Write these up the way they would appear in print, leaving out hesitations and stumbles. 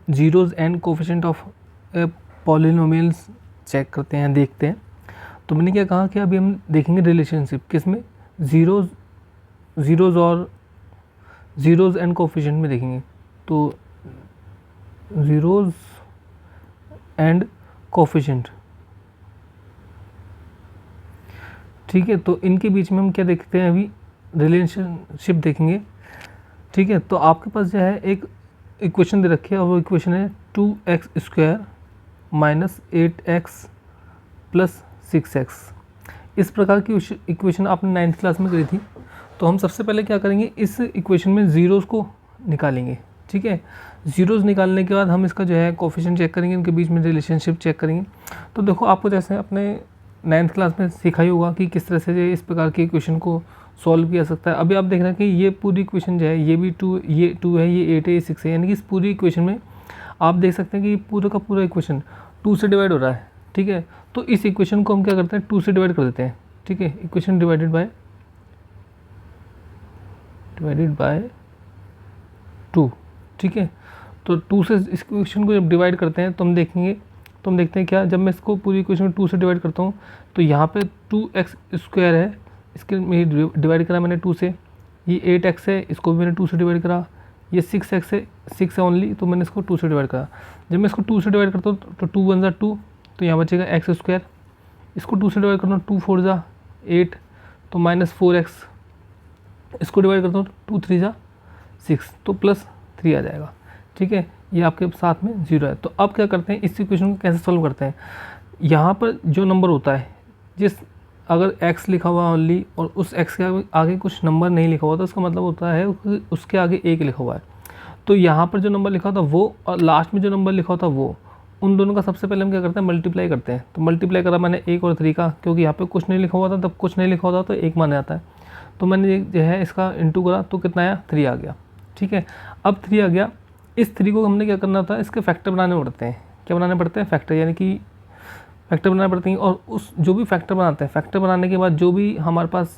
Zeros and coefficient of polynomials check करते हैं, देखते हैं। तो मैंने क्या कहा कि अभी हम देखेंगे रिलेशनशिप किस में, ज़ीरोज़ और ज़ीरोज़ एंड कोफिशिएंट में देखेंगे। तो ज़ीरोज़ एंड कोफिशिएंट, ठीक है। तो इनके बीच में हम क्या देखते हैं, अभी रिलेशनशिप देखेंगे, ठीक है। तो आपके पास जो है एक इक्वेशन दे रखी है और वो इक्वेशन है 2x² minus 8x plus 6x। इस प्रकार की इक्वेशन आपने 9th क्लास में करी थी। तो हम सबसे पहले क्या करेंगे, इस इक्वेशन में ज़ीरोज़ को निकालेंगे, ठीक है। ज़ीरोज़ निकालने के बाद हम इसका जो है कोफिशिएंट चेक करेंगे, इनके बीच में रिलेशनशिप चेक करेंगे। तो देखो आपको जैसे अपने 9th क्लास में सीखा ही होगा कि किस तरह से इस प्रकार की इक्वेशन को सॉल्व किया सकता है। अभी आप देख रहे हैं कि ये पूरी इक्वेशन जो है, ये भी 2 है, ये 8 है, ये 6 है, यानी कि इस पूरी इक्वेशन में आप देख सकते हैं कि पूरा का पूरा इक्वेशन 2 से डिवाइड हो रहा है, ठीक है। तो इस इक्वेशन को हम क्या करते हैं, 2 से डिवाइड कर देते हैं, ठीक है। इक्वेशन डिवाइडेड बाय 2, ठीक है। तो 2 से इस इक्वेशन को जब डिवाइड करते हैं तो हम देखते हैं क्या, जब मैं इसको पूरी इक्वेशन में 2 से डिवाइड करता हूँ तो यहाँ पे 2x² है, इसके में डिवाइड करा मैंने 2 से। ये 8x है, इसको भी मैंने 2 से डिवाइड करा। ये 6x है, 6 है ओनली, तो मैंने इसको 2 से डिवाइड करा। जब मैं इसको 2 से डिवाइड करता हूँ तो 2 1 2, तो यहाँ बचेगा x²। इसको 2 से डिवाइड करता हूँ 2 4 8, तो माइनस 4x। इसको डिवाइड करता हूँ 2 3 6, तो प्लस 3 आ जाएगा, ठीक है। ये आपके साथ में 0 है। तो अब क्या करते हैं, इस इक्वेशन को कैसे सॉल्व करते हैं। यहाँ पर जो नंबर होता है, अगर x लिखा हुआ ओनली और उस x के आगे कुछ नंबर नहीं लिखा हुआ तो उसका मतलब होता है उसके आगे 1 लिखा हुआ है। तो यहाँ पर जो नंबर लिखा होता है वो और लास्ट में जो नंबर लिखा होता है वो, उन दोनों का सबसे पहले हम क्या करते हैं, मल्टीप्लाई करते हैं। तो मल्टीप्लाई करा मैंने 1 और 3 का, क्योंकि यहाँ पे कुछ नहीं लिखा हुआ था, तब कुछ नहीं लिखा होता तो 1 माना जाता है। तो मैंने जो है इसका इंटू करा तो कितना आया, 3 आ गया, ठीक है। अब 3 आ गया, इस 3 को हमने क्या करना था, इसके फैक्टर बनाने पड़ते हैं। क्या बनाने पड़ते हैं, फैक्टर, यानी कि फैक्टर बनाने पड़ते हैं। और उस जो भी फैक्टर बनाते हैं, फैक्टर बनाने के बाद जो भी हमारे पास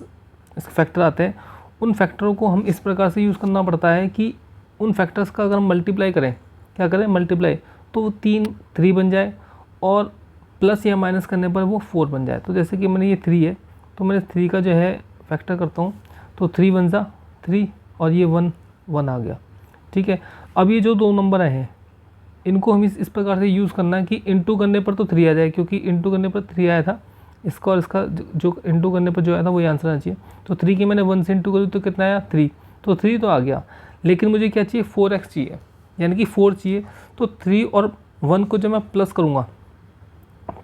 फैक्टर आते हैं, उन फैक्टरों को हम इस प्रकार से यूज़ करना पड़ता है कि उन फैक्टर्स का अगर हम मल्टीप्लाई करें, क्या करें, मल्टीप्लाई, तो 3 बन जाए और प्लस या माइनस करने पर वो 4 बन जाए। तो जैसे कि मैंने ये 3 है, तो मैंने 3 का जो है फैक्टर करता हूँ, तो 3 1 3 और ये 1 आ गया, ठीक है। अब ये जो दो नंबर हैं इनको हम इस प्रकार से यूज़ करना है कि इंटू करने पर तो 3 आ जाए, क्योंकि इंटू करने पर 3 आया था, इसका और इसका जो इंटू करने पर जो आया था वही आंसर आना चाहिए। तो 3 की मैंने 1 से इंटू करी तो कितना आया, 3, तो 3 तो आ गया। लेकिन मुझे क्या चाहिए, 4x चाहिए, यानी कि 4 चाहिए। तो 3 और 1 को जब मैं प्लस करूँगा,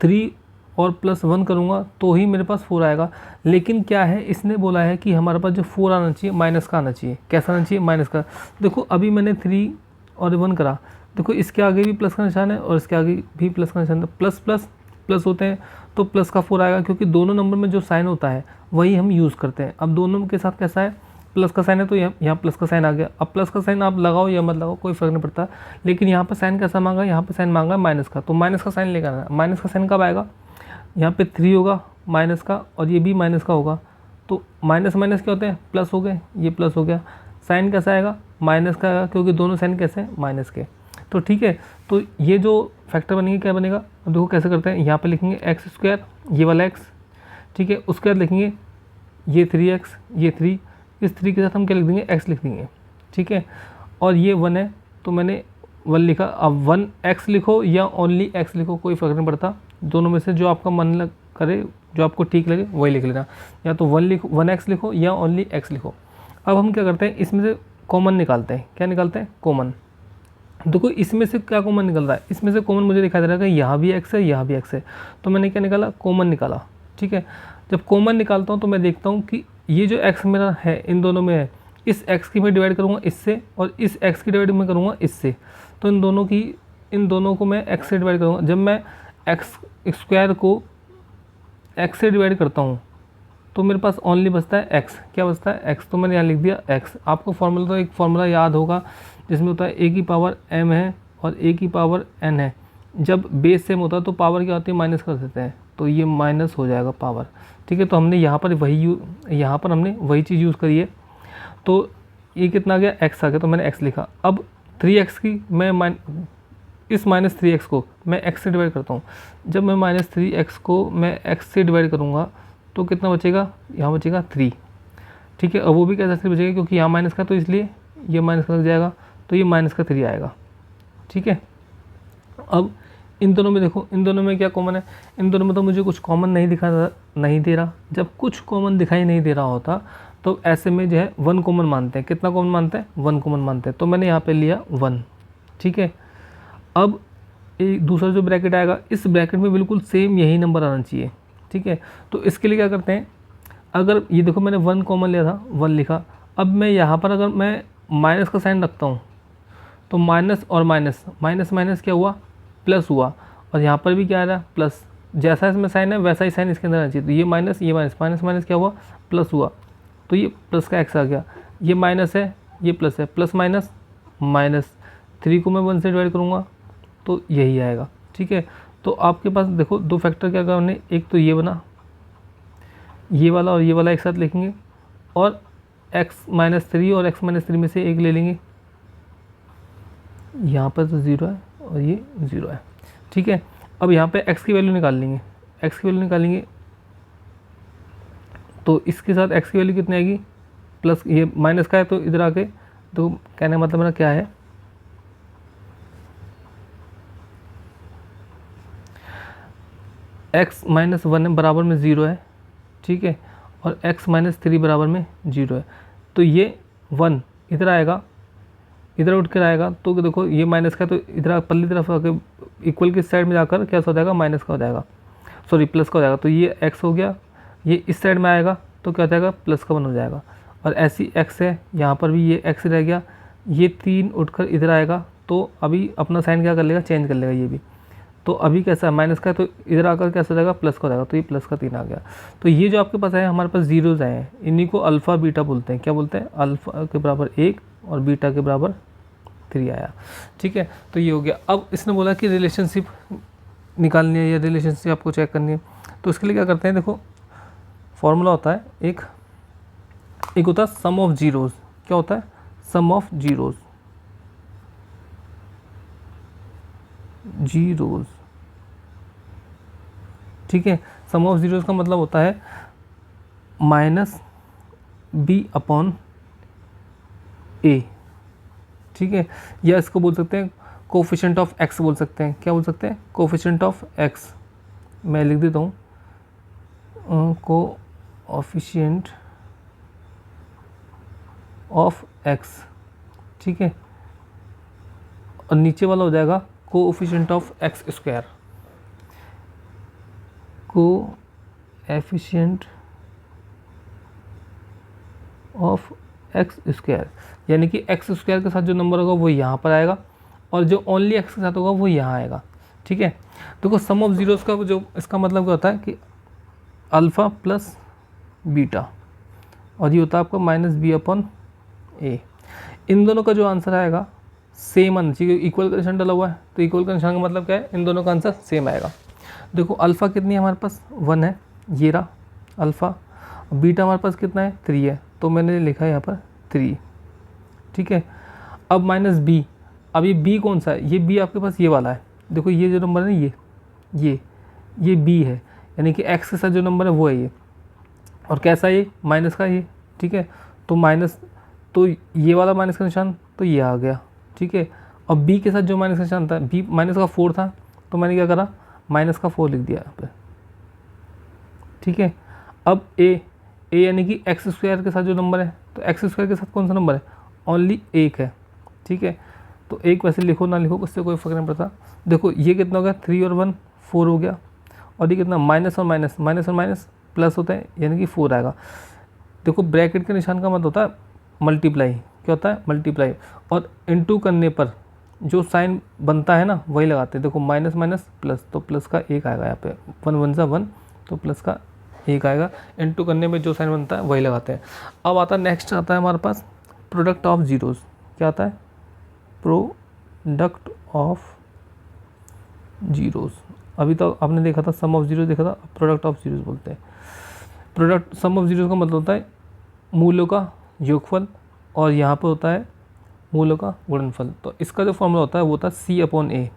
3 और प्लस 1 करूँगा तो ही मेरे पास 4 आएगा। लेकिन क्या है, इसने बोला है कि हमारे पास जो 4 आना चाहिए माइनस का आना चाहिए। कैसा आना चाहिए, माइनस का। देखो अभी मैंने 3 और 1 करा, देखो इसके आगे भी प्लस का निशान है और इसके आगे भी प्लस का निशान है, प्लस प्लस प्लस होते हैं तो प्लस का 4 आएगा, क्योंकि दोनों नंबर में जो साइन होता है वही हम यूज़ करते हैं। अब दोनों के साथ कैसा है, प्लस का साइन है तो यहाँ प्लस का साइन आ गया। अब प्लस का साइन आप लगाओ या मत लगाओ कोई फ़र्क नहीं पड़ता, लेकिन यहाँ पर साइन कैसा मांगा, यहाँ पर साइन मांगा माइनस का, तो माइनस का साइन लेकर आना। माइनस का साइन कब आएगा, यहाँ पे 3 होगा माइनस का और ये भी माइनस का होगा, तो माइनस माइनस क्या होते हैं, प्लस हो गए, ये प्लस हो गया। साइन कैसा आएगा, माइनस का आएगा, क्योंकि दोनों साइन कैसे हैं, माइनस के। तो ठीक है, तो ये जो फैक्टर बनेंगे क्या बनेगा, अब देखो कैसे करते हैं। यहाँ पे लिखेंगे x², ये वाला x, ठीक है। उसके बाद लिखेंगे ये 3x, ये 3, इस 3 के साथ हम क्या लिख देंगे, x लिख देंगे, ठीक है। और ये 1 है तो मैंने 1 लिखा। अब 1x लिखो या ओनली x लिखो कोई फ़र्क नहीं पड़ता, दोनों में से जो आपका मन लग करे, जो आपको ठीक लगे वही लिख लेना। या तो 1x लिखो या ओनली x लिखो। अब हम क्या करते हैं, इसमें से कॉमन निकालते हैं। क्या निकालते हैं, कॉमन। देखो इसमें से क्या कॉमन निकल रहा है, इसमें से कॉमन मुझे दिखाई दे रहा है कि यहाँ भी x है, यहाँ भी x है, तो मैंने क्या निकाला, कॉमन निकाला, ठीक है। जब कॉमन निकालता हूँ तो मैं देखता हूँ कि ये जो x मेरा है इन दोनों में है, इस x की मैं डिवाइड करूँगा इससे और इस x की डिवाइड मैं करूँगा इससे, तो इन दोनों को मैं x से डिवाइड करूँगा। जब मैं x² को x से डिवाइड करता हूँ तो मेरे पास ओनली बचता है x। क्या बचता है, x, तो मैंने यहाँ लिख दिया x। आपको फॉर्मूला, तो एक फॉर्मूला याद होगा जिसमें होता है a की पावर m है और a की पावर n है। जब बेस सेम होता है तो पावर क्या होती है, माइनस कर देते हैं, तो ये माइनस हो जाएगा पावर, ठीक है। तो हमने यहाँ पर हमने वही चीज़ यूज़ करी है। तो ये कितना आ गया, x आ गया, तो मैंने x लिखा। अब 3x की मैं इस -3x को मैं x से डिवाइड करता हूँ, जब मैं -3x को मैं x से डिवाइड करूँगा तो कितना बचेगा, यहाँ बचेगा 3, ठीक है। और वो भी कैसे 3 बचेगा, क्योंकि यहाँ माइनस का, तो इसलिए ये माइनस का लग जाएगा, तो ये -3 आएगा, ठीक है। अब इन दोनों में देखो, इन दोनों में क्या कॉमन है, इन दोनों में तो मुझे कुछ कॉमन नहीं दे रहा। जब कुछ कॉमन दिखाई नहीं दे रहा होता तो ऐसे में जो है 1 कॉमन मानते हैं। कितना कॉमन मानते हैं, 1 कॉमन मानते हैं। तो मैंने यहाँ पे लिया 1, ठीक है। अब एक दूसरा जो ब्रैकेट आएगा, इस ब्रैकेट में बिल्कुल सेम यही नंबर आना चाहिए, ठीक है। तो इसके लिए क्या करते हैं, अगर ये देखो मैंने 1 कॉमन लिया था, 1 लिखा, अब मैं यहाँ पर अगर मैं माइनस का साइन रखता हूँ तो माइनस और माइनस, माइनस माइनस क्या हुआ, प्लस हुआ, और यहाँ पर भी क्या आ रहा है, प्लस। जैसा इसमें साइन है वैसा ही साइन इसके अंदर आना चाहिए। तो ये माइनस, ये माइनस, माइनस माइनस क्या हुआ, प्लस हुआ, तो ये प्लस का एक्स आ गया। ये माइनस है, ये प्लस है, प्लस माइनस माइनस, 3 को मैं 1 से डिवाइड करूँगा तो यही आएगा, ठीक है। तो आपके पास देखो 2 फैक्टर क्या करने, एक तो ये बना, ये वाला और ये वाला एक साथ लिखेंगे, और x-3 और x-3 में से एक ले लेंगे। यहाँ पर तो 0 है और ये 0 है, ठीक है। अब यहाँ पे x की वैल्यू निकाल लेंगे, x की वैल्यू निकालेंगे तो इसके साथ x की वैल्यू कितनी आएगी, प्लस, ये माइनस का है तो इधर आके, तो कहने का मतलब मेरा क्या है, x-1 बराबर में 0 है, ठीक है, और x-3 बराबर में 0 है। तो ये 1 इधर आएगा, इधर उठ कर आएगा, तो देखो ये माइनस का, तो इधर पल्ली तरफ आके इक्वल की साइड में जाकर क्या हो जाएगा, माइनस का हो जाएगा, सॉरी प्लस का हो जाएगा। तो ये x हो गया, ये इस साइड में आएगा तो क्या हो जाएगा, प्लस का 1 हो जाएगा। और ऐसी x है, यहाँ पर भी ये x रह गया, ये 3 उठकर इधर आएगा, तो अभी अपना साइन क्या कर लेगा, चेंज कर लेगा ये भी। तो अभी कैसा है, माइनस का है, तो इधर आकर कैसा हो जाएगा, प्लस का हो जाएगा, तो ये प्लस का 3 आ गया। तो ये जो आपके पास है, हमारे पास जीरोज़ आए हैं, इन्हीं को अल्फ़ा बीटा बोलते हैं। क्या बोलते हैं, अल्फ़ा के बराबर 1 और बीटा के बराबर 3 आया, ठीक है। तो ये हो गया। अब इसने बोला कि रिलेशनशिप निकालनी है या रिलेशनशिप आपको चेक करनी है, तो इसके लिए क्या करते हैं, देखो फॉर्मूला होता है एक होता है सम ऑफ जीरोज़। क्या होता है, सम ऑफ जीरोज़, ठीक है। सम ऑफ जीरोज़ का मतलब होता है -b अपॉन a, ठीक है। या इसको बोल सकते हैं कोफिशिएंट ऑफ x बोल सकते हैं। क्या बोल सकते हैं, कोफिशिएंट ऑफ x। मैं लिख देता हूँ कोफिशिएंट ऑफ x, ठीक है। और नीचे वाला हो जाएगा coefficient of x square, coefficient of x square, यानी कि एक्स स्क्वायर के साथ जो नंबर होगा वो यहाँ पर आएगा, और जो ओनली एक्स के साथ होगा वो यहाँ आएगा, ठीक है। देखो सम ऑफ जीरोस का जो इसका मतलब क्या होता है कि अल्फ़ा प्लस बीटा, और ये होता है आपका -b अपॉन a। इन दोनों का जो आंसर आएगा सेम आना चाहिए, इक्वल का निशान डला हुआ है, तो इक्वल का निशान का मतलब क्या है, इन दोनों का आंसर सेम आएगा। देखो अल्फ़ा कितनी है हमारे पास, 1 है, ये रहा अल्फ़ा। बीटा हमारे पास कितना है, 3 है, तो मैंने लिखा है यहाँ पर 3, ठीक है। अब -b, अब ये b कौन सा है, ये b आपके पास ये वाला है। देखो ये जो नंबर है ना, ये b है, यानी कि x के साथ जो नंबर है वो है ये, और कैसा ये, माइनस का ये, ठीक है। तो माइनस, तो ये वाला माइनस का निशान तो ये आ गया, ठीक है। और b के साथ जो माइनस का निशान था, b माइनस का 4 था, तो मैंने क्या करा, माइनस का 4 लिख दिया यहाँ पे, ठीक है। अब a यानी कि एक्स स्क्वायर के साथ जो नंबर है, तो एक्स स्क्वायर के साथ कौन सा नंबर है, ओनली 1 है, ठीक है। तो 1 वैसे लिखो ना लिखो उससे कोई फ़र्क नहीं पड़ता। देखो ये कितना हो गया, 3 और 1 4 हो गया, और ये कितना, माइनस और माइनस, माइनस और माइनस प्लस होता है, यानी कि 4 आएगा। देखो ब्रैकेट के निशान का मतलब होता है मल्टीप्लाई, क्या होता है, मल्टीप्लाई, और इनटू करने पर जो साइन बनता है ना वही लगाते हैं। देखो माइनस माइनस प्लस, तो प्लस का 1 आएगा यहाँ पे, 1 1 सा 1, तो प्लस का 1 आएगा, इनटू करने में जो साइन बनता है वही लगाते हैं। अब आता है नेक्स्ट, आता है हमारे पास प्रोडक्ट ऑफ जीरोज़। क्या आता है, प्रोडक्ट ऑफ जीरोज़। अभी तो आपने देखा था सम ऑफ जीरोज़ देखा था, प्रोडक्ट ऑफ जीरोज़ बोलते हैं। प्रोडक्ट, सम ऑफ जीरोज़ का मतलब होता है मूल्यों का योगफल, और यहाँ पर होता है मूल्यों का गुणनफल। तो इसका जो फॉर्मूला होता है वो होता है c अपॉन a,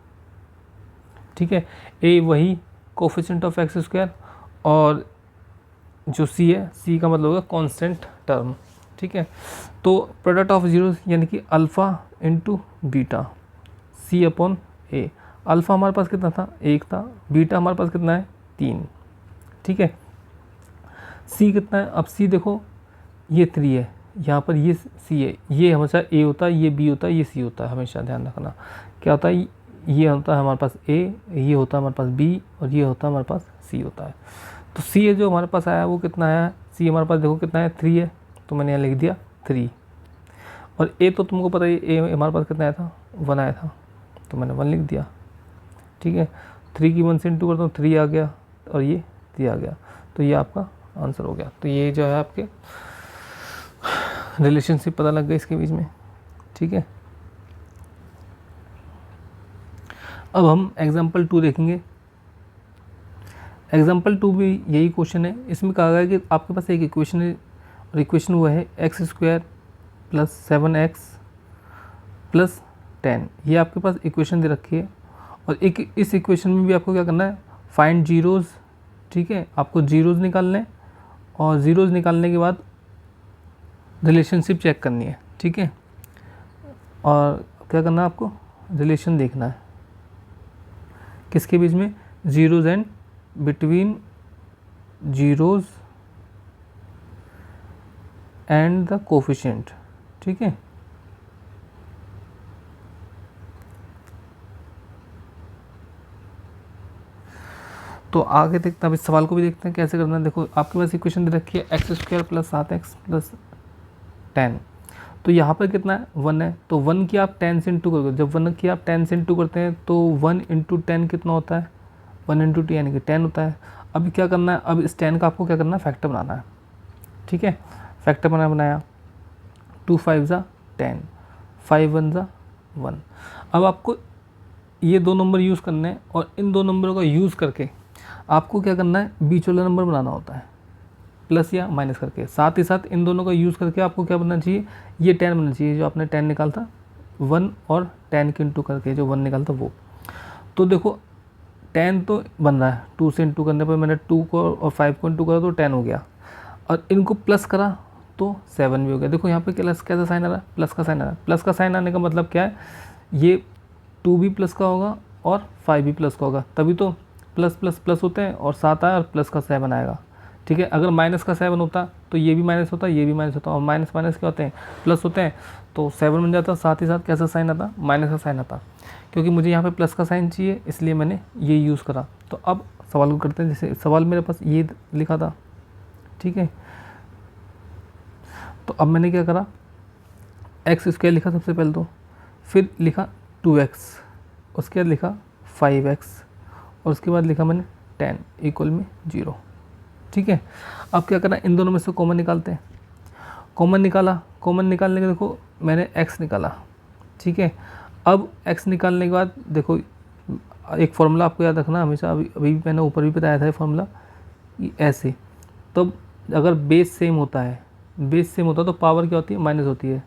ठीक है। ए वही कोफिशिएंट ऑफ एक्स स्क्वायर, और जो सी है, सी का मतलब होगा कांस्टेंट टर्म, ठीक है। तो प्रोडक्ट ऑफ जीरो यानी कि अल्फ़ा इंटू बीटा सी अपॉन ए। अल्फ़ा हमारे पास कितना था, 1 था, बीटा हमारे पास कितना है, 3, ठीक है। सी कितना है, अब सी देखो ये 3 है, यहाँ पर ये सी है, ये हमेशा ए होता है, ये बी होता है, ये सी होता है, हमेशा ध्यान रखना। क्या होता है, ये होता है हमारे पास ए, ये होता है हमारे पास बी, और ये होता है हमारे पास सी होता है। तो सी जो हमारे पास आया वो कितना आया, सी हमारे पास देखो कितना है, 3 है, तो मैंने यहाँ लिख दिया 3। और ए तो तुमको पता है, ए हमारे पास कितना आया था, 1 आया था, तो मैंने 1 लिख दिया, ठीक है। 3 की 1 से इंटू करता हूँ, 3 आ गया, और ये 3 आ गया, तो ये आपका आंसर हो गया। तो ये जो है आपके रिलेशनशिप पता लग गई इसके बीच में, ठीक है। अब हम एग्जाम्पल 2 देखेंगे। एग्जाम्पल 2 भी यही क्वेश्चन है। इसमें कहा गया कि आपके पास एक इक्वेशन है, और इक्वेशन वो है x square plus 7x plus 10। ये आपके पास इक्वेशन दे रखी है, और एक इस इक्वेशन में भी आपको क्या करना है, फाइंड जीरोज़, ठीक है। आपको जीरोज़ निकालने हैं, और ज़ीरोज़ निकालने के बाद रिलेशनशिप चेक करनी है, ठीक है। और क्या करना है, आपको रिलेशन देखना है किसके बीच में, zeros and between zeros and the coefficient, ठीक है। तो आगे देखते हैं, अब इस सवाल को भी देखते हैं कैसे करना है। देखो आपके पास इक्वेशन दे रखी है x square plus 7x plus 10। तो यहाँ पर कितना है, 1 है, तो 1 की आप 10 से इंटू करोगे। जब 1 की आप 10 से इंटू करते हैं तो 1 इंटू 10 कितना होता है, 1 इंटू 10 यानी कि 10 होता है। अब क्या करना है, अब इस 10 का आपको क्या करना है, फैक्टर बनाना है, ठीक है। फैक्टर बनाया 2 5 ज़ा 10, 5 1 ज़ा 1। अब आपको ये दो नंबर यूज़ करने हैं, और इन दो नंबरों का यूज़ करके आपको क्या करना है, बीच वाला नंबर बनाना होता है, प्लस या माइनस करके। साथ ही साथ इन दोनों का यूज़ करके आपको क्या बनना चाहिए, ये 10 बनना चाहिए, जो आपने 10 निकाला था 1 और 10 के इंटू करके जो 1 निकाला था वो। तो देखो 10 तो बन रहा है, 2 से इंटू करने पर मैंने 2 को और 5 को इंटू करा तो 10 हो गया, और इनको प्लस करा तो 7 भी हो गया। देखो यहाँ पे कैसा साइन आ रहा है, प्लस का साइन आ रहा है। प्लस का साइन आने का मतलब क्या है, ये 2 भी प्लस का होगा और 5 भी प्लस का होगा, तभी तो प्लस प्लस प्लस होते हैं, और 7 आया और प्लस का 7 आएगा, ठीक है। अगर माइनस का 7 होता तो ये भी माइनस होता, ये भी माइनस होता, और माइनस माइनस क्या होते हैं, प्लस होते हैं, तो 7 बन जाता। साथ ही साथ कैसा साइन आता, माइनस का साइन आता। क्योंकि मुझे यहाँ पे प्लस का साइन चाहिए, इसलिए मैंने ये यूज़ करा। तो अब सवाल को करते हैं। जैसे सवाल मेरे पास ये लिखा था, ठीक है। तो अब मैंने क्या करा, एक्स स्क्वायर लिखा सबसे पहले, तो फिर लिखा 2x, उसके बाद लिखा 5x, और उसके बाद लिखा मैंने 10 इक्वल में 0, ठीक है। अब क्या करना, इन दोनों में से कॉमन निकालते हैं। कॉमन निकाला, कॉमन निकालने के देखो मैंने x निकाला, ठीक है। अब x निकालने के बाद देखो एक फार्मूला आपको याद रखना हमेशा, अभी मैंने ऊपर भी बताया था ये फार्मूला, ऐसे। तो अगर बेस सेम होता है, बेस सेम होता है तो पावर क्या होती है, माइनस होती है।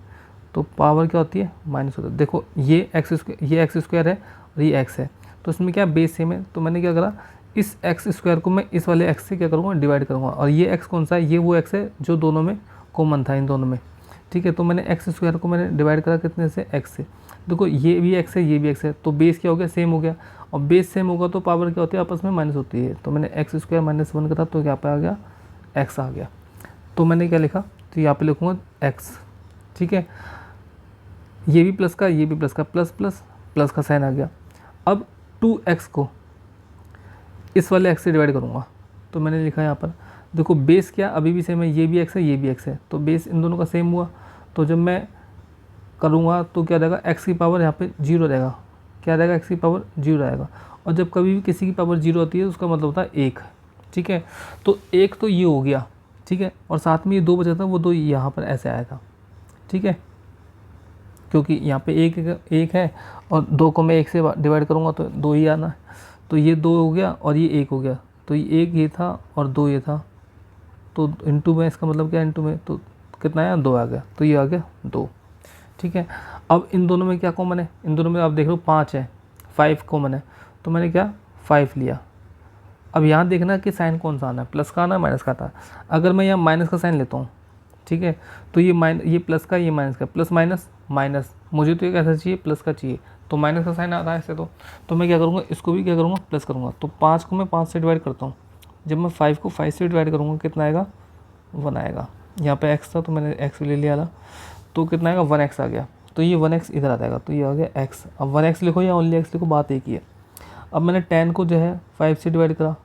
तो पावर क्या होती है, माइनस होता है। देखो ये एक्स स्क्वायर है और ये x है, तो इसमें क्या बेस सेम है। तो मैंने क्या करा, इस एक्स स्क्वायर को मैं इस वाले एक्स से क्या करूँगा, डिवाइड करूँगा। और ये एक्स कौन सा है, ये वो एक्स है जो दोनों में कॉमन था, इन दोनों में, ठीक है। तो मैंने एक्स स्क्वायर को मैंने डिवाइड करा कितने से, एक्स से। देखो ये भी एक्स है, ये भी एक्स है, तो बेस क्या हो गया, सेम हो गया। और बेस सेम होगा तो पावर क्या होती है, आपस में माइनस होती है। तो मैंने एक्स स्क्वायर माइनस 1 करा, तो यहाँ पे आ गया एक्स आ गया। तो मैंने क्या लिखा, तो यहाँ पे लिखूँगा एक्स, ठीक है। ये भी प्लस का, ये भी प्लस का, प्लस प्लस प्लस का साइन आ गया। अब 2x को इस वाले x से डिवाइड करूँगा, तो मैंने लिखा यहाँ पर, देखो बेस क्या अभी भी सेम है, ये भी x है, ये भी x है, तो बेस इन दोनों का सेम हुआ। तो जब मैं करूँगा तो क्या रहेगा, x की पावर यहाँ पे 0 रहेगा, क्या रहेगा, x की पावर 0 रहेगा। और जब कभी भी किसी की पावर 0 होती है उसका मतलब होता है 1, ठीक है। तो 1 तो ये हो गया, ठीक है, और साथ में ये 2 बचा था, वो 2 यहाँ पर ऐसे आया था, ठीक है। क्योंकि यहाँ पे एक है और 2 को मैं 1 से डिवाइड करूँगा तो 2 ही आना है, तो ये 2 हो गया और ये 1 हो गया, तो ये 1 ये था और 2 ये था, तो इंटू में इसका मतलब क्या, इंटू में तो कितना आया, 2 आ गया, तो ये आ गया 2, ठीक है। अब इन दोनों में क्या कॉमन है, इन दोनों में आप देख लो 5 है, 5 कॉमन है, तो मैंने क्या 5 लिया। अब यहाँ देखना कि साइन कौन सा आना है, प्लस का आना है माइनस का आता है। अगर मैं यहाँ माइनस का साइन लेता हूँ, ठीक है, तो ये प्लस का, ये माइनस का, प्लस माइनस माइनस, मुझे तो एक ऐसा चाहिए प्लस का चाहिए, तो माइनस का साइन आ रहा है ऐसे, तो मैं क्या करूँगा, इसको भी क्या करूँगा, प्लस करूँगा। तो 5 को मैं 5 से डिवाइड करता हूँ, जब मैं 5 को 5 से डिवाइड करूँगा कितना आएगा, 1 आएगा। यहाँ पे x था तो मैंने x ले लिया था, तो कितना आएगा, 1x आ गया। तो ये 1x इधर आ जाएगा, तो ये आ गया x। अब 1x लिखो या ओनली x लिखो, बात एक ही है। अब मैंने 10 को जो है 5 से डिवाइड करा,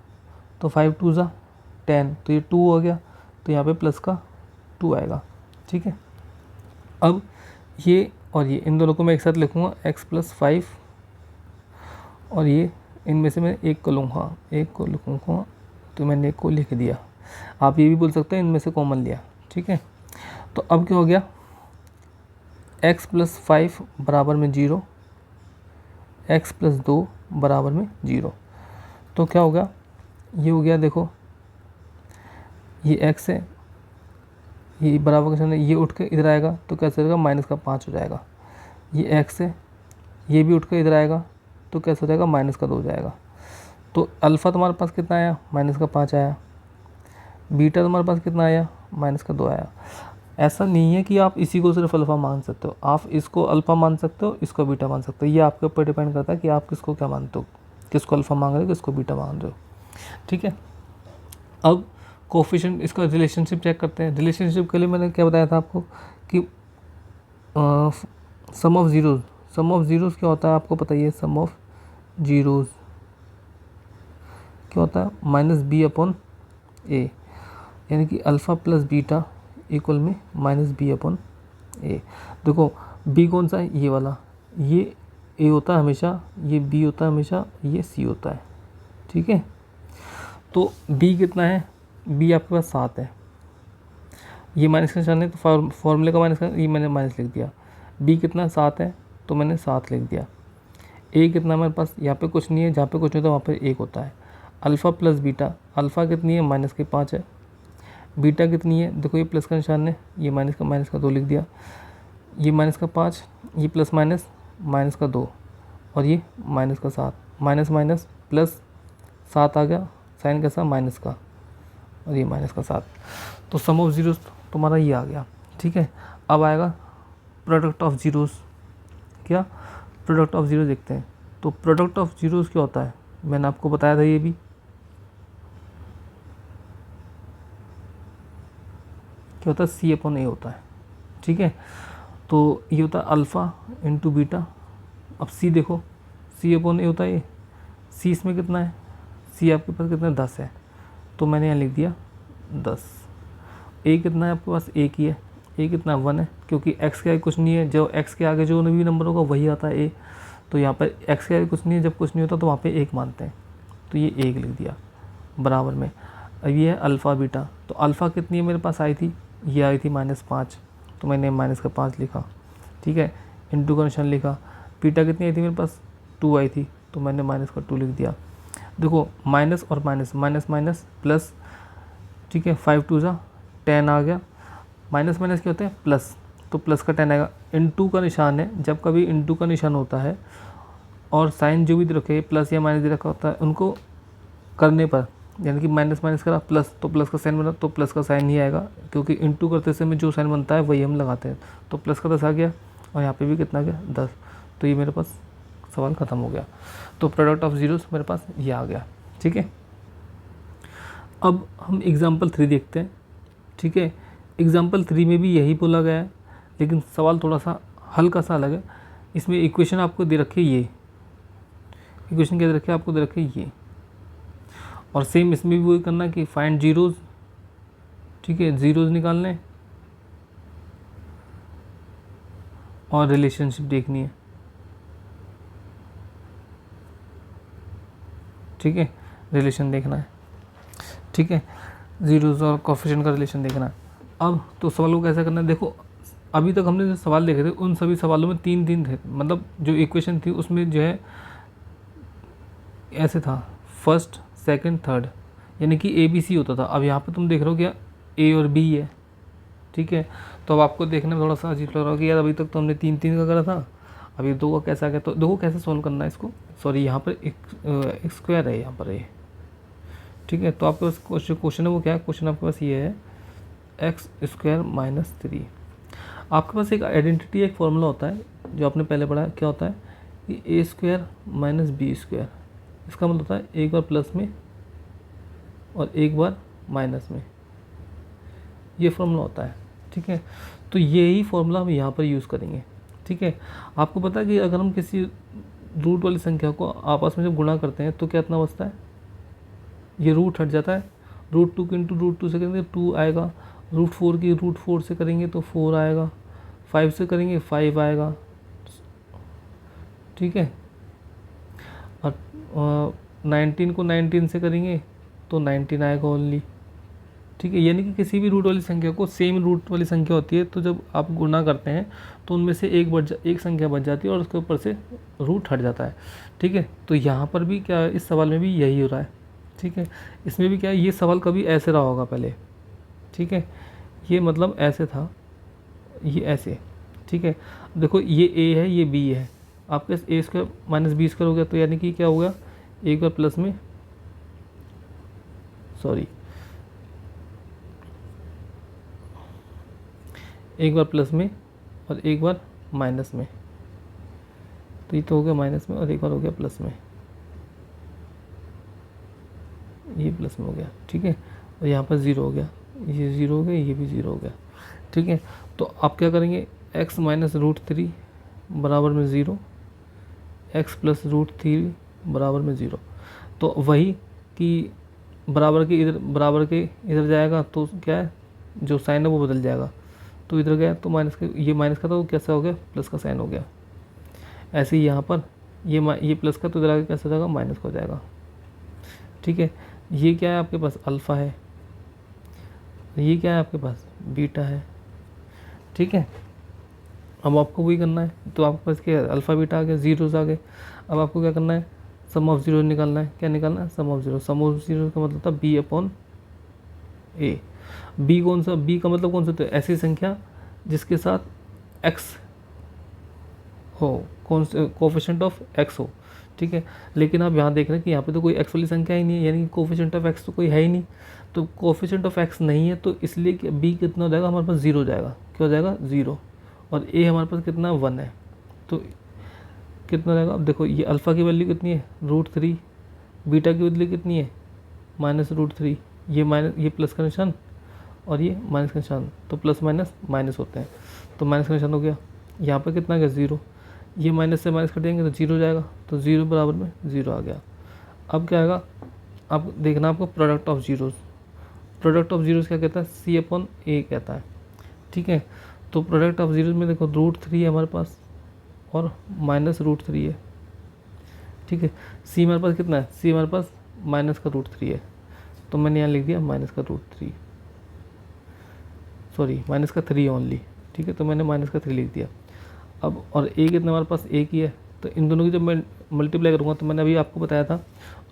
तो 5 2 ज़ा 10, तो ये 2 हो गया, तो यहाँ पे प्लस का 2 आएगा, ठीक है। अब ये और ये इन दोनों को मैं एक साथ लिखूँगा, x + 5, और ये इनमें से मैं एक को लूँगा, एक को लिखूँगा, तो मैंने एक को लिख दिया। आप ये भी बोल सकते हैं इनमें से कॉमन लिया, ठीक है। तो अब क्या हो गया, x + 5 बराबर में 0, x + 2 बराबर में 0। तो क्या होगा, ये हो गया, देखो ये x है, ये बराबर का है, ये उठ के इधर आएगा तो कैसे होगा, -5 हो जाएगा। ये x है, ये भी उठ के इधर आएगा तो कैसे हो जाएगा, -2 हो जाएगा। तो अल्फ़ा तुम्हारे पास कितना आया, -5 आया। बीटा तुम्हारे पास कितना आया, -2 आया। ऐसा नहीं है कि आप इसी को सिर्फ अल्फ़ा मान सकते हो, आप इसको अल्फ़ा मान सकते हो, इसको बीटा मान सकते हो। ये आपके ऊपर डिपेंड करता है कि आप किसको क्या मानते हो, किसको अल्फ़ा मांग रहे हो, किसको बीटा मांग रहे हो, ठीक है। अब कोफिशिएंट, इसका रिलेशनशिप चेक करते हैं। रिलेशनशिप के लिए मैंने क्या बताया था आपको कि सम ऑफ ज़ीरोज़ क्या होता है, आपको पता ही है। सम ऑफ ज़ीरोज़ क्या होता है, -b/a, यानी कि अल्फ़ा + बीटा इक्वल में -b/a। देखो b कौन सा है, ये वाला, ये a होता है हमेशा, ये b होता है हमेशा, ये c होता है, ठीक है। तो b कितना है, b आपके पास 7 है, ये माइनस का निशान है तो फॉर्मूले का माइनस का, ये मैंने माइनस लिख दिया। b कितना 7 है तो मैंने 7 लिख दिया। a कितना मेरे पास, यहाँ पे कुछ नहीं है, जहाँ पे कुछ नहीं होता वहाँ पे 1 होता है। अल्फ़ा + बीटा, अल्फ़ा कितनी है, -5 है। बीटा कितनी है, देखो ये प्लस का निशान है, ये माइनस का 2 लिख दिया। ये -5, ये प्लस माइनस का 2, और ये -7, माइनस प्लस 7 आ गया, साइन कैसा, माइनस का, और ये -7। तो सम ऑफ ज़ीरोज़ तुम्हारा ये आ गया, ठीक है। अब आएगा प्रोडक्ट ऑफ ज़ीरोज़। क्या, प्रोडक्ट ऑफ ज़ीरो देखते हैं। तो प्रोडक्ट ऑफ ज़ीरोज़ क्या होता है, मैंने आपको बताया था, ये भी क्या होता है, c/a होता है, ठीक है। तो ये होता है अल्फ़ा इंटू बीटा। अब c देखो, c/a होता है ये, c इसमें कितना है, c आपके पास कितना है, 10 है, तो मैंने यहाँ लिख दिया 10। a कितना है आपके पास, एक ही है, a कितना 1 है, क्योंकि x के आगे कुछ नहीं है, जो x के आगे जो भी नंबर होगा वही आता है a। तो यहाँ पर x के आगे कुछ नहीं है, जब कुछ नहीं होता तो वहाँ पे 1 मानते हैं, तो ये 1 लिख दिया बराबर में। अब ये है अल्फ़ा बीटा, तो अल्फ़ा कितनी है मेरे पास आई थी, ये आई थी -5, तो मैंने -5 लिखा, ठीक है, इंटू का निशान लिखा। बीटा कितनी आई थी मेरे पास, 2 आई थी, तो मैंने -2 लिख दिया। देखो माइनस और माइनस, माइनस प्लस, ठीक है, 5 2 ज़ा 10 आ गया। माइनस क्या होते हैं, प्लस, तो प्लस का 10 आएगा। इंटू का निशान है, जब कभी इंटू का निशान होता है और साइन जो भी रखे प्लस या माइनस रखा होता है, उनको करने पर, यानी कि माइनस करा प्लस, तो प्लस का साइन बना, तो प्लस का साइन ही आएगा, क्योंकि इंटू करते समय जो साइन बनता है वही हम लगाते हैं। तो प्लस का 10 आ गया, और यहाँ पे भी कितना आ गया, 10। तो ये मेरे पास सवाल ख़त्म हो गया। तो प्रोडक्ट ऑफ ज़ीरोज़ मेरे पास ये आ गया, ठीक है। अब हम एग्जाम्पल 3 देखते हैं, ठीक है। एग्जाम्पल 3 में भी यही बोला गया है, लेकिन सवाल थोड़ा सा हल्का सा अलग है। इसमें इक्वेशन आपको दे रखी है, ये इक्वेशन क्या दे रखी है, आपको दे रखी है ये, और सेम इसमें भी वही करना कि फाइंड ज़ीरोज़, ठीक है, ज़ीरोज़ निकालने और रिलेशनशिप देखनी है, ठीक है, रिलेशन देखना है, ठीक है, ज़ीरोज़ और कोफिशिएंट का रिलेशन देखना है। अब तो सवाल को कैसे करना है, देखो अभी तक हमने जो सवाल देखे थे उन सभी सवालों में 3 थे, मतलब जो इक्वेशन थी उसमें जो है ऐसे था, फर्स्ट सेकंड थर्ड, यानी कि ABC होता था। अब यहाँ पे तुम देख रहे हो क्या, A और B है, ठीक है। तो अब आपको देखने में थोड़ा सा अजीब लग रहा होगा कि यार अभी तक तो हमने 3 का करा था, अब ये 2 का कैसे आ गया, तो देखो कैसे सॉल्व करना है इसको। सॉरी, यहाँ पर एक स्क्वायर है यहाँ पर ये, ठीक है। तो आपके पास जो क्वेश्चन है वो क्या है, क्वेश्चन आपके पास ये है एक्स स्क्वायर माइनस 3। आपके पास एक आइडेंटिटी, एक फॉर्मूला होता है जो आपने पहले पढ़ा है, क्या होता है कि ए स्क्वायर माइनस बी स्क्वायर। इसका मतलब होता है एक बार प्लस में और एक बार माइनस में, ये फॉर्मूला होता है, ठीक है। तो यही फॉर्मूला हम यहाँ पर यूज़ करेंगे, ठीक है। आपको पता है कि अगर हम किसी रूट वाली संख्या को आपस में जब गुणा करते हैं तो क्या इतना बचता है, ये रूट हट जाता है। √2 की इंटू √2 से करेंगे 2 आएगा, √4 की √4 से करेंगे तो 4 आएगा, 5 से करेंगे 5 आएगा, ठीक है। और 19 को 19 से करेंगे तो 19 आएगा ओनली, ठीक है। यानी कि किसी भी रूट वाली संख्या को, सेम रूट वाली संख्या होती है तो जब आप गुणा करते हैं तो उनमें से एक संख्या बच जाती है और उसके ऊपर से रूट हट जाता है, ठीक है। तो यहाँ पर भी क्या है, इस सवाल में भी यही हो रहा है, ठीक है। इसमें भी क्या है, ये सवाल कभी ऐसे रहा होगा पहले, ठीक है। ये मतलब ऐसे था, ये ऐसे, ठीक है। देखो ये ए है, ये बी है, आपके पास ए स्क्वायर माइनस बी स्क्वायर हो गया, तो यानी कि क्या हो गया, एक बार प्लस में, सॉरी, एक बार प्लस में और एक बार माइनस में, तो ये तो हो गया माइनस में और एक बार हो गया प्लस में, ये प्लस में हो गया, ठीक है। और यहाँ पर 0 हो गया, ये 0 हो गया, ये भी 0 हो गया, ठीक है। तो आप क्या करेंगे, x माइनस √3 बराबर में 0, x प्लस √3 बराबर में 0। तो वही कि बराबर के इधर जाएगा तो क्या है, जो साइन है वो बदल जाएगा, तो इधर गया तो माइनस का, ये माइनस का तो कैसा हो गया, प्लस का साइन हो गया। ऐसे ही यहाँ पर ये प्लस का तो इधर आगे कैसा हो जाएगा, माइनस का हो जाएगा, ठीक है। ये क्या है आपके पास, अल्फ़ा है, ये क्या है आपके पास, बीटा है, ठीक है। अब आपको वही करना है, तो आपके पास क्या है, अल्फ़ा बीटा आ गया, जीरोस आ गए। अब आपको क्या करना है, सम ऑफ जीरो निकालना है। क्या निकालना है, sum of zero. Sum of zero का मतलब था b/a। b कौन सा, b का मतलब कौन सा, तो ऐसी संख्या जिसके साथ x हो, कौन से कोफिशिएंट ऑफ x हो, ठीक है। लेकिन आप यहाँ देख रहे हैं कि यहाँ पे तो कोई x वाली संख्या ही नहीं है, यानी कि कोफिशिएंट ऑफ x तो कोई है ही नहीं। तो कोफिशिएंट ऑफ x नहीं है तो इसलिए कि b कितना हो जाएगा हमारे पास, 0 हो जाएगा। क्या हो जाएगा, 0। और a हमारे पास कितना, 1 है, तो कितना रहेगा। अब देखो ये अल्फ़ा की वैल्यू कितनी है, √3, बीटा की वैल्यू कितनी है, -√3, ये प्लस का निशान और ये माइनस का निशान, तो प्लस माइनस माइनस होते हैं, तो माइनस का निशान हो गया। यहाँ पर कितना आ गया, 0। ये माइनस से माइनस कटेंगे तो 0 हो जाएगा, तो 0 बराबर में 0 आ गया। अब क्या आएगा, अब देखना आपको product of zeros. Product of zeros क्या कहता है, C/A कहता है, ठीक है। तो प्रोडक्ट ऑफ जीरोस में देखो √3 है हमारे पास और -√3 है, ठीक है। C हमारे पास कितना है, C हमारे पास माइनस का √3 है, तो मैंने यहाँ लिख दिया माइनस का √3, सॉरी माइनस का 3 ओनली, ठीक है। तो मैंने माइनस का 3 लिख दिया। अब और a कितना हमारे पास, एक ही है, तो इन दोनों की जब मैं मल्टीप्लाई करूँगा तो मैंने अभी आपको बताया था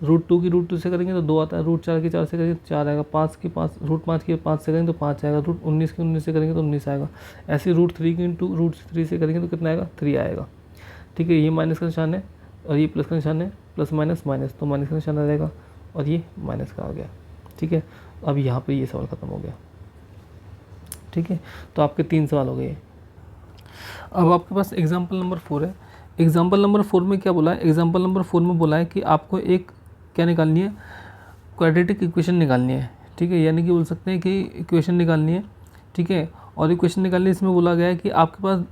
√2 की √2 से करेंगे तो 2 आता है, √4 की 4 से करेंगे तो 4 आएगा, √5 की 5 से करेंगे तो 5 आएगा, √19 की 19 से करेंगे तो 19 आएगा। ऐसे √3 की इंटू √3 से करेंगे तो कितना आएगा, 3 आएगा, ठीक है। ये माइनस का निशान है और ये प्लस का निशान है, प्लस माइनस माइनस, तो माइनस का निशान आ जाएगा और ये माइनस का आ गया, ठीक है। अब यहाँ पर ये सवाल ख़त्म हो गया, ठीक है। तो आपके 3 सवाल हो गए। अब आपके पास एग्जाम्पल नंबर 4 है। एग्जाम्पल नंबर 4 में क्या बोला है, एग्जाम्पल नंबर 4 में बोला है कि आपको एक क्या निकालनी है, क्वाड्रेटिक इक्वेशन निकालनी है, ठीक है। यानी कि बोल सकते हैं कि इक्वेशन निकालनी है, ठीक है। और इक्वेशन निकालनी, इसमें बोला गया है कि आपके पास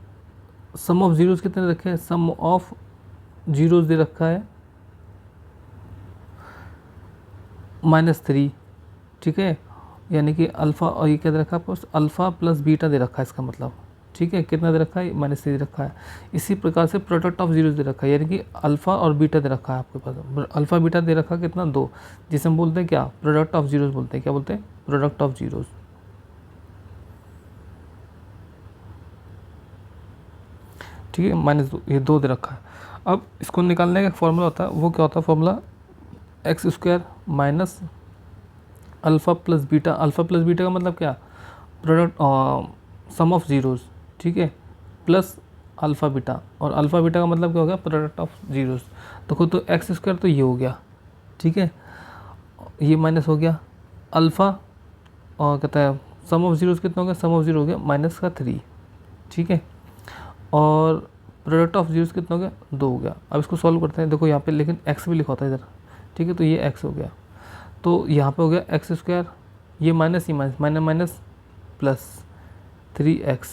सम ऑफ जीरोस कितने रखे हैं, सम ऑफ जीरोस दे रखा है -3, ठीक है। यानी कि अल्फ़ा, और ये क्या दे रखा है आपके पास, अल्फ़ा प्लस बीटा दे रखा है, इसका मतलब, ठीक है। कितना दे रखा है, -3 दे रखा है। इसी प्रकार से प्रोडक्ट ऑफ जीरोस दे रखा है, यानी कि अल्फ़ा और बीटा दे रखा है आपके पास। अल्फ़ा बीटा दे रखा है कितना, 2, जिसे हम बोलते हैं क्या, प्रोडक्ट ऑफ जीरोस बोलते हैं। क्या बोलते हैं, प्रोडक्ट ऑफ जीरोस, ठीक है। -2, ये 2 दे रखा है। अब इसको निकालने का फॉर्मूला होता है, वो क्या होता है formula, x² minus alpha plus beta. Alpha plus beta का मतलब क्या, प्रोडक्ट सम ऑफ जीरोस, ठीक है, प्लस अल्फ़ा बीटा, और अल्फ़ा बीटा का मतलब क्या हो गया, प्रोडक्ट ऑफ जीरोस। देखो तो एक्स स्क्वायर तो ये हो गया, ठीक है, ये माइनस हो गया अल्फ़ा, और कहता है सम ऑफ जीरोस कितना हो गया, सम ऑफ जीरो हो गया माइनस का 3, ठीक है, और प्रोडक्ट ऑफ जीरोस कितना हो गया, 2 हो गया। अब इसको सॉल्व करते हैं, देखो यहाँ पे लेकिन एक्स भी लिखा होता है इधर, ठीक है, तो ये एक्स हो गया, तो यहाँ पे हो गया एक्स स्क्वायर, ये माइनस, ये minus, minus minus plus 3x,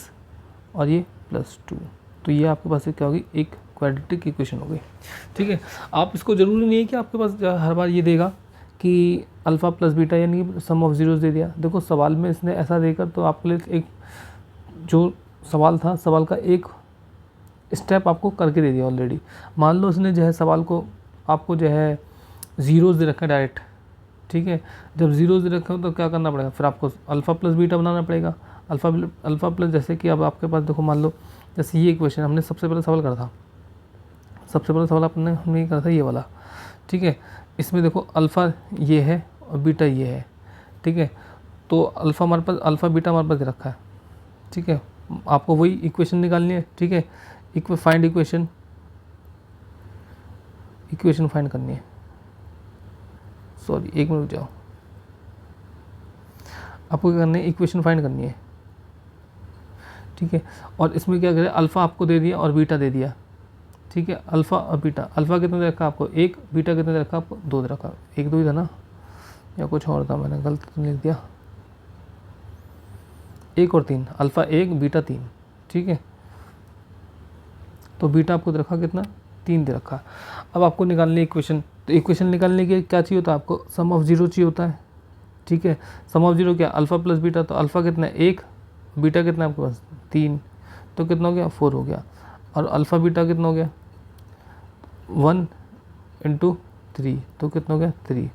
और ये +2, तो ये आपके पास क्या होगी, एक क्वाड्रेटिक इक्वेशन हो गई, ठीक है। आप इसको ज़रूरी नहीं है कि आपके पास हर बार ये देगा कि अल्फ़ा प्लस बीटा यानी कि सम ऑफ जीरोस दे दिया। देखो सवाल में इसने ऐसा देकर तो आपके लिए एक जो सवाल था, सवाल का एक स्टेप आपको करके दे दिया ऑलरेडी। मान लो इसने जो है सवाल को आपको जो है ज़ीरोज़ दे रखा है डायरेक्ट, ठीक है, जब ज़ीरोज़ दे रखा हो तो क्या करना पड़ेगा, फिर आपको अल्फ़ा प्लस बीटा बनाना पड़ेगा। अल्फ़ा प्लस, जैसे कि अब आपके पास देखो, मान लो जैसे ये इक्वेशन हमने सबसे पहले सवाल करा था, सबसे पहले सवाल हमने ये करा था ये वाला, ठीक है, इसमें देखो अल्फ़ा ये है और बीटा ये है, ठीक है, तो अल्फ़ा हमारे पास, अल्फ़ा बीटा हमारे पास दे रखा है, ठीक है, आपको वही इक्वेशन निकालनी है, ठीक है, फाइंड इक्वेशन फाइंड करनी है, सॉरी एक मिनट जाओ, आपको क्या करना है, इक्वेशन फाइंड करनी है, ठीक है, और इसमें क्या करें, अल्फ़ा आपको दे दिया और बीटा दे दिया, ठीक है, अल्फ़ा और बीटा, अल्फ़ा कितना दे रखा आपको 1, बीटा कितना दे रखा आपको 2 दे रखा, 1 2 ही था ना, या कुछ और था, मैंने गलत तो लिख दिया, 1 और 3, अल्फ़ा 1 बीटा 3, ठीक है, तो बीटा आपको दे रखा कितना, 3 दे रखा। अब आपको निकालनी है इक्वेशन, तो इक्वेशन निकालने के क्या चाहिए होता है आपको, सम ऑफ जीरो चाहिए होता है, ठीक है, सम ऑफ जीरो क्या, अल्फ़ा प्लस बीटा, तो अल्फ़ा कितना है 1, बीटा कितना है आपके पास 3, तो कितना हो गया 4 हो गया, और अल्फ़ा बीटा कितना हो गया 1 × 3, तो कितना हो गया 3,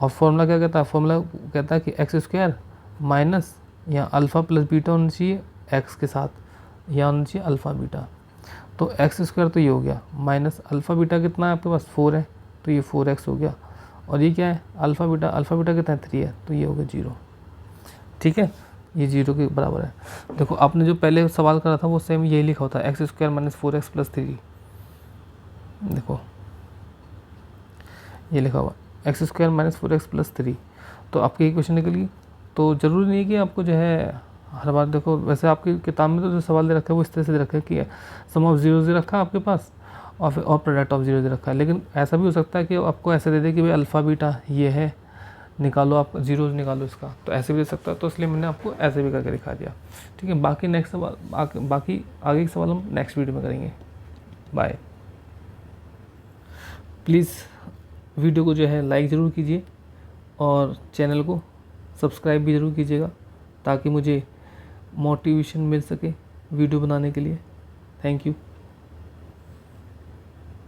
और फॉर्मूला क्या कहता है, फॉर्मूला कहता है कि एक्स स्क्वायर माइनस या अल्फ़ा प्लस बीटा होना चाहिए एक्स के साथ, या होना चाहिए अल्फ़ा बीटा, तो एक्स स्क्वायर तो ये हो गया माइनस अल्फ़ा बीटा कितना है आपके पास 4 है, तो ये 4x हो गया, और ये क्या है अल्फ़ा बीटा कितना है 3 है, तो ये हो गया 0, ठीक है, ये 0 के बराबर है। देखो आपने जो पहले सवाल करा था वो सेम यही लिखा होता है, x square minus 4x plus 3, देखो ये लिखा हुआ x square minus 4x plus 3, तो आपकी इक्वेशन निकल गई। तो ज़रूरी नहीं है कि आपको जो है हर बार, देखो वैसे आपकी किताब में तो जो सवाल दे रखा है वो इस तरह से दे रखा है कि सम ऑफ जीरो दे रखा है आपके पास, और फिर और प्रोडक्ट ऑफ जीरो दे रखा है, लेकिन ऐसा भी हो सकता है कि आपको ऐसे दे दे कि भाई अल्फ़ा बीटा ये है, निकालो आप जीरोज़ निकालो इसका, तो ऐसे भी दे सकता है, तो इसलिए मैंने आपको ऐसे भी करके दिखा दिया, ठीक है। बाकी नेक्स्ट सवाल, बाकी आगे के सवाल हम नेक्स्ट वीडियो में करेंगे। बाय। प्लीज़ वीडियो को जो है लाइक ज़रूर कीजिए और चैनल को सब्सक्राइब भी ज़रूर कीजिएगा, ताकि मुझे मोटिवेशन मिल सके वीडियो बनाने के लिए। Thank you.